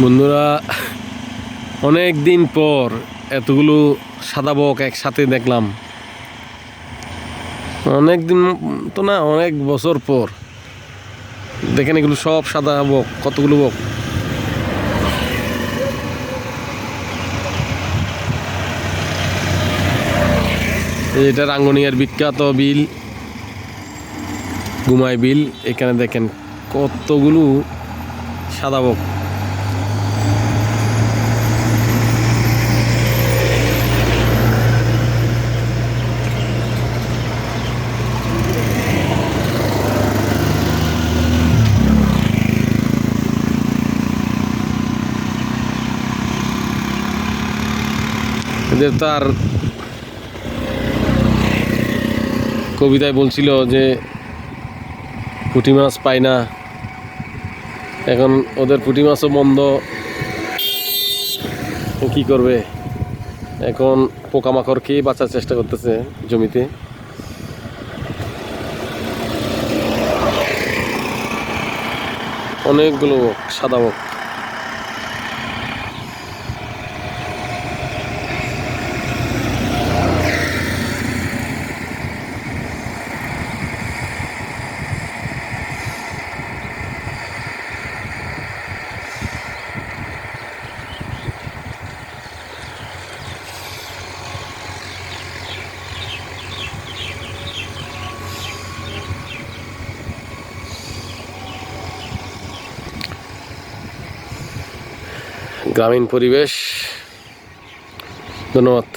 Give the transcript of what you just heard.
বন্ধুরা, অনেক দিন পর এতগুলো সাদা বক একসাথে দেখলাম। অনেক দিন তো না, অনেক বছর পর দেখেন এগুলো সব সাদা বক। কতগুলো বক! এটা রাঙ্গুনিয়ার বিখ্যাত বিল, গুমাই বিল। এখানে দেখেন কতগুলো সাদা বক। এদের তো আর কবিতায় বলছিল যে পুঁটি মাছ পায় না, এখন ওদের পুঁটি মাছও বন্ধ। কি করবে এখন? পোকামাকড় খেয়ে বাঁচার চেষ্টা করতেছে জমিতে। অনেকগুলো বক, সাদা বক। গ্রামীণ পরিবেশ। ধন্যবাদ।